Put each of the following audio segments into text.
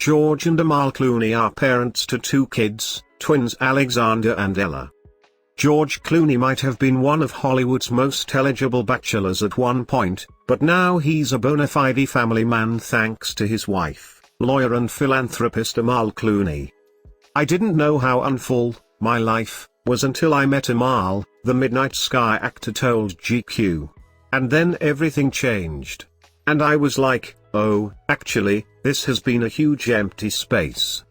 George and Amal Clooney are parents to two kids, twins Alexander and Ella. George Clooney might have been one of Hollywood's most eligible bachelors at one point, but now he's a bona fide family man thanks to his wife, lawyer and philanthropist Amal Clooney. "I didn't know how unfull my life was until I met Amal," the Midnight Sky actor told GQ. "And then everything changed. And I was like, oh, actually, this has been a huge empty space."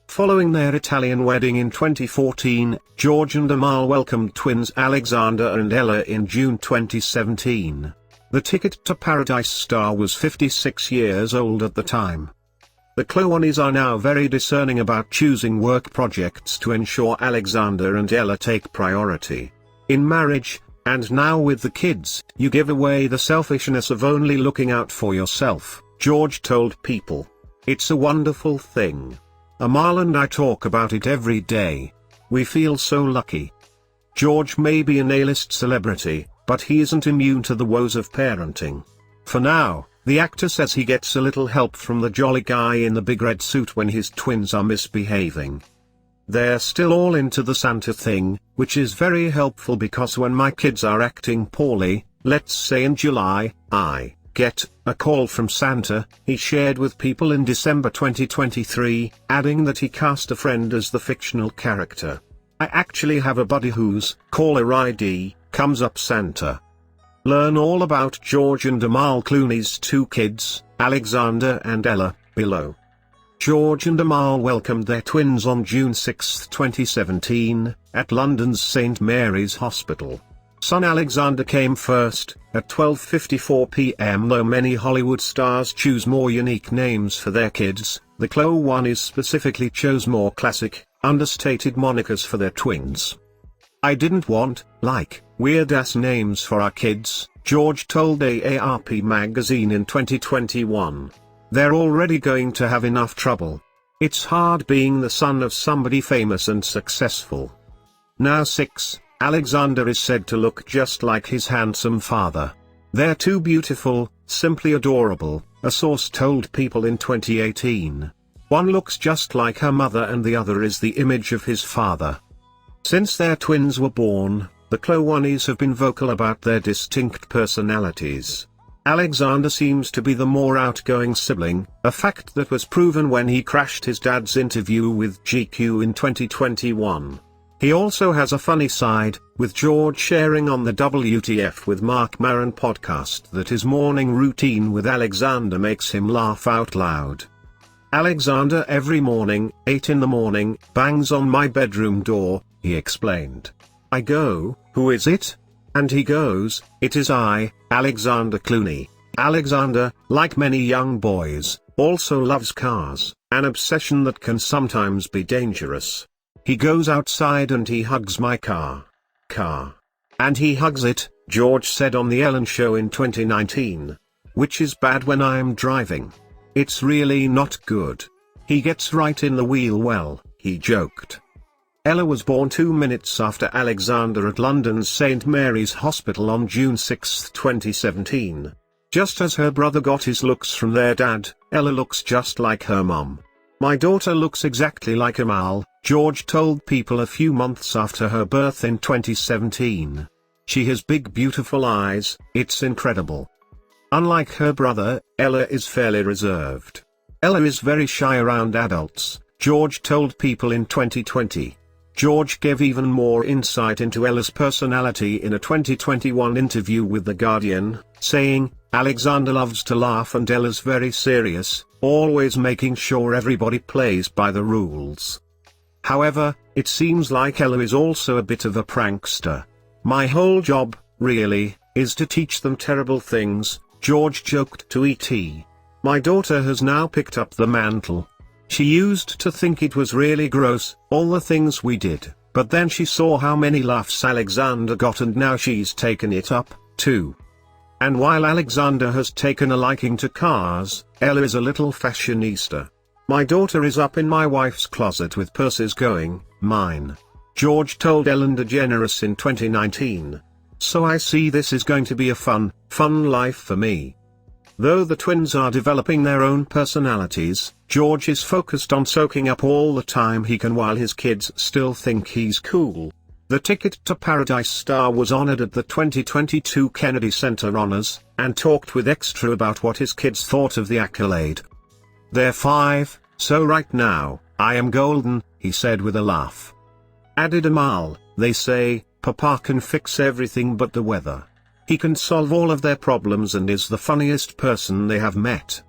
Following their Italian wedding in 2014, George and Amal welcomed twins Alexander and Ella in June 2017. The Ticket to Paradise star was 56 years old at the time. The Clooney's are now very discerning about choosing work projects to ensure Alexander and Ella take priority. "In marriage, and now with the kids, you give away the selfishness of only looking out for yourself," George told People. "It's a wonderful thing. Amal and I talk about it every day. We feel so lucky." George may be an A-list celebrity, but he isn't immune to the woes of parenting. For now, the actor says he gets a little help from the jolly guy in the big red suit when his twins are misbehaving. "They're still all into the Santa thing, which is very helpful because when my kids are acting poorly, let's say in July, I get a call from Santa," he shared with People in December 2023, adding that he cast a friend as the fictional character. "I actually have a buddy whose caller ID comes up Santa." Learn all about George and Amal Clooney's two kids, Alexander and Ella, below. George and Amal welcomed their twins on June 6, 2017, at London's St Mary's Hospital. Son Alexander came first, at 12:54 p.m. Though many Hollywood stars choose more unique names for their kids, the Clooney's specifically chose more classic, understated monikers for their twins. "I didn't want, weird-ass names for our kids," George told AARP magazine in 2021. "They're already going to have enough trouble. It's hard being the son of somebody famous and successful." Now 6, Alexander is said to look just like his handsome father. "They're too beautiful, simply adorable," a source told People in 2018. "One looks just like her mother and the other is the image of his father." Since their twins were born, the Clooney's have been vocal about their distinct personalities. Alexander seems to be the more outgoing sibling, a fact that was proven when he crashed his dad's interview with GQ in 2021. He also has a funny side, with George sharing on the WTF with Marc Maron podcast that his morning routine with Alexander makes him laugh out loud. "Alexander every morning, 8 in the morning, bangs on my bedroom door," he explained. "I go, 'Who is it?' And he goes, 'It is I, Alexander Clooney.'" Alexander, like many young boys, also loves cars, an obsession that can sometimes be dangerous. "He goes outside and he hugs my car. And he hugs it," George said on The Ellen Show in 2019. "Which is bad when I'm driving. It's really not good. He gets right in the wheel well," he joked. Ella was born 2 minutes after Alexander at London's St Mary's Hospital on June 6, 2017. Just as her brother got his looks from their dad, Ella looks just like her mum. "My daughter looks exactly like Amal," George told People a few months after her birth in 2017. "She has big beautiful eyes, it's incredible." Unlike her brother, Ella is fairly reserved. "Ella is very shy around adults," George told People in 2020. George gave even more insight into Ella's personality in a 2021 interview with The Guardian, saying, "Alexander loves to laugh and Ella's very serious, always making sure everybody plays by the rules. However, it seems like Ella is also a bit of a prankster. My whole job, really, is to teach them terrible things," George joked to ET. "My daughter has now picked up the mantle. She used to think it was really gross, all the things we did, but then she saw how many laughs Alexander got and now she's taken it up, too." And while Alexander has taken a liking to cars, Ella is a little fashionista. "My daughter is up in my wife's closet with purses going, 'Mine,'" George told Ellen DeGeneres in 2019. "So I see this is going to be a fun life for me." Though the twins are developing their own personalities, George is focused on soaking up all the time he can while his kids still think he's cool. The Ticket to Paradise star was honored at the 2022 Kennedy Center Honors, and talked with Extra about what his kids thought of the accolade. "They're 5, so right now, I am golden," he said with a laugh. Added Amal, "They say, Papa can fix everything but the weather. He can solve all of their problems and is the funniest person they have met."